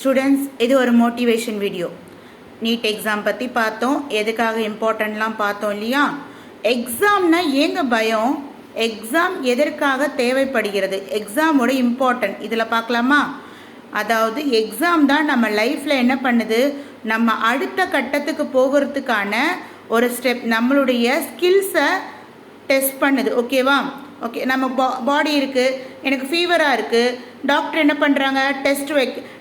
Students, இது ஒரு motivation video. NEET exam பற்றி பார்த்தோம், எதுக்காக இம்பார்ட்டன்ட்லாம் பார்த்தோம் இல்லையா. எக்ஸாம்னா ஏங்க பயம்? எக்ஸாம் எதற்காக தேவைப்படுகிறது? எக்ஸாமோட இம்பார்ட்டன்ட் இதில் பார்க்கலாமா? அதாவது எக்ஸாம் தான் நம்ம லைஃப்பில் என்ன பண்ணுது, நம்ம அடுத்த கட்டத்துக்கு போகிறதுக்கான ஒரு ஸ்டெப், நம்மளுடைய ஸ்கில்ஸை டெஸ்ட் பண்ணுது. ஓகேவா? ஓகே, நம்ம பாடி இருக்குது, எனக்கு ஃபீவராக இருக்குது, டாக்டர் என்ன பண்ணுறாங்க,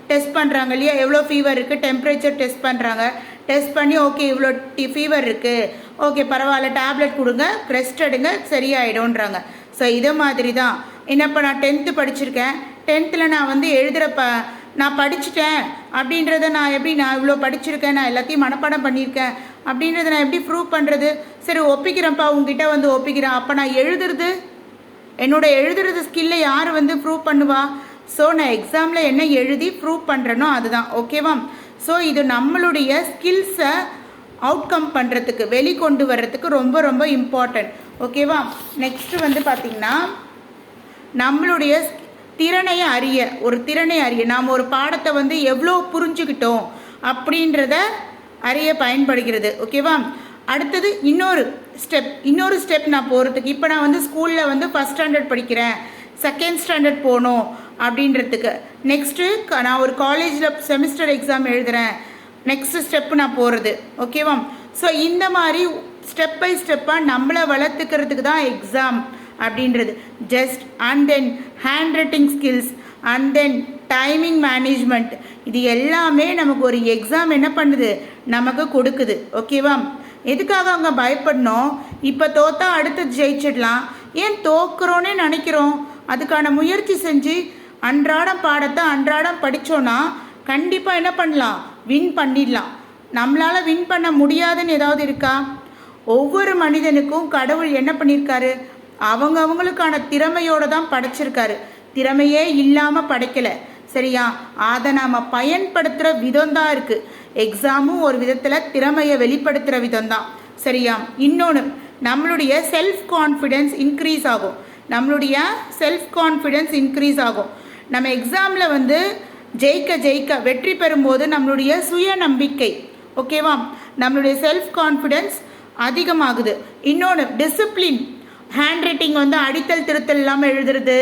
டெஸ்ட் பண்ணுறாங்க இல்லையா, எவ்வளோ ஃபீவர் இருக்குது, டெம்பரேச்சர் டெஸ்ட் பண்ணுறாங்க. டெஸ்ட் பண்ணி ஓகே இவ்வளோ ஃபீவர் இருக்குது, ஓகே பரவாயில்ல, டேப்லெட் கொடுங்க, ரெஸ்ட் எடுங்க, சரியாயிடும்ன்றாங்க. ஸோ இதை மாதிரி தான் என்னப்போ நான் 10th படிச்சிருக்கேன், 10th நான் எழுதுகிற நான் படிச்சுட்டேன் அப்படின்றத நான் எப்படி, நான் இவ்வளோ படிச்சிருக்கேன், நான் எல்லாத்தையும் மனப்பாடம் பண்ணியிருக்கேன் அப்படின்றத நான் எப்படி ப்ரூவ் பண்ணுறது? சரி ஒப்பிக்கிறேன்ப்பா, உங்ககிட்ட ஒப்பிக்கிறேன். அப்போ நான் எழுதுறது ஸ்கில்லை யார் ப்ரூவ் பண்ணுவா? ஸோ நான் எக்ஸாமில் என்ன எழுதி ப்ரூவ் பண்ணுறேனோ அதுதான். ஓகேவா? ஸோ இது நம்மளுடைய ஸ்கில்ஸை அவுட்கம் பண்ணுறதுக்கு, வெளிக்கொண்டு வர்றதுக்கு ரொம்ப ரொம்ப இம்பார்ட்டன்ட். ஓகேவா? நெக்ஸ்ட்டு பார்த்திங்கன்னா, நம்மளுடைய திறனை அறிய நாம் ஒரு பாடத்தை எவ்வளோ புரிஞ்சுக்கிட்டோம் அப்படின்றத அறிய பயன்படுகிறது. ஓகேவா? அடுத்தது இன்னொரு ஸ்டெப் நான் போகிறதுக்கு, இப்போ நான் ஸ்கூலில் ஃபஸ்ட் ஸ்டாண்டர்ட் படிக்கிறேன், செகண்ட் ஸ்டாண்டர்ட் போகணும் அப்படின்றதுக்கு. நெக்ஸ்ட்டு நான் ஒரு காலேஜில் செமிஸ்டர் எக்ஸாம் எழுதுகிறேன், நெக்ஸ்ட் ஸ்டெப்பு நான் போகிறது. ஓகேவா? ஸோ இந்த மாதிரி ஸ்டெப் பை ஸ்டெப்பாக நம்மளை வளர்த்துக்கிறதுக்கு தான் எக்ஸாம் அப்படின்றது. Just and then hand writing skills and then timing management, இது எல்லாமே நமக்கு ஒரு எக்ஸாம் என்ன பண்ணுது, நமக்கு கொடுக்குது. ஓகேவா? எதுக்காக அவங்க பயப்படணும்? இப்போ தோத்தா அடுத்து ஜெயிச்சிடலாம், ஏன் தோக்குறோன்னே நினைக்கிறோம். அதுக்கான முயற்சி செஞ்சு அன்றாடம் பாடத்தை அன்றாடம் படித்தோன்னா கண்டிப்பாக என்ன பண்ணலாம், வின் பண்ணிடலாம். நம்மளால் வின் பண்ண முடியாதுன்னு ஏதாவது இருக்கா? ஒவ்வொரு மனிதனுக்கும் கடவுள் என்ன பண்ணியிருக்காரு, அவங்களுக்கான திறமையோடு தான் படைச்சிருக்காரு. திறமையே இல்லாமல் படைக்கலை. சரியா? அதை நாம் பயன்படுத்துகிற விதம் தான் இருக்குது. எக்ஸாமும் ஒரு விதத்தில் திறமையை வெளிப்படுத்துகிற விதம் தான். சரியா? இன்னொன்று, நம்மளுடைய செல்ஃப் கான்ஃபிடென்ஸ் இன்க்ரீஸ் ஆகும். நம்ம எக்ஸாமில் ஜெயிக்க வெற்றி பெறும்போது நம்மளுடைய சுயநம்பிக்கை, ஓகேவா, நம்மளுடைய செல்ஃப் கான்ஃபிடென்ஸ் அதிகமாகுது. இன்னொன்று டிசிப்ளின், ஹேண்ட் ரைட்டிங் அடித்தல் திருத்தல் இல்லாமல் எழுதுறது.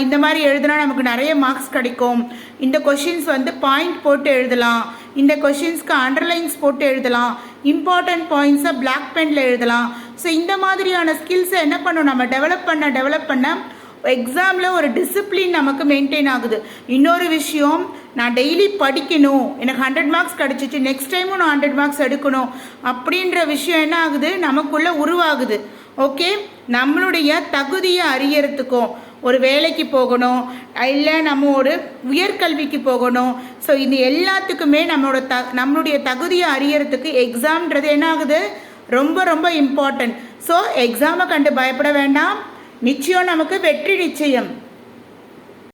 இந்த மாதிரி எழுதுனா நமக்கு நிறைய மார்க்ஸ் கிடைக்கும், இந்த கொஷின்ஸ் பாயிண்ட் போட்டு எழுதலாம், இந்த கொஷின்ஸ்க்கு அண்டர்லைன்ஸ் போட்டு எழுதலாம், இம்பார்ட்டன்ட் பாயிண்ட்ஸை பிளாக் பெனில் எழுதலாம். ஸோ இந்த மாதிரியான ஸ்கில்ஸை என்ன பண்ணணும், நம்ம டெவலப் பண்ண எக்ஸாமில் ஒரு டிசிப்ளின் நமக்கு மெயின்டைன் ஆகுது. இன்னொரு விஷயம், நான் டெய்லி படிக்கணும், எனக்கு 100 மார்க்ஸ் கிடச்சிச்சு, நெக்ஸ்ட் டைமும் நான் 100 மார்க்ஸ் எடுக்கணும் அப்படின்ற விஷயம் என்ன ஆகுது, நமக்குள்ளே உருவாகுது. ஓகே, நம்மளுடைய தகுதியை அறியறதுக்கும், ஒரு வேலைக்கு போகணும், இல்லை நம்ம ஒரு உயர்கல்விக்கு போகணும். ஸோ இது எல்லாத்துக்குமே நம்மளுடைய தகுதியை அறியறதுக்கு எக்ஸாம்ன்றது என்ன ஆகுது, ரொம்ப ரொம்ப இம்பார்ட்டன்ட். ஸோ எக்ஸாமை கண்டு பயப்பட வேண்டாம், நிச்சயம் நமக்கு வெற்றி நிச்சயம்.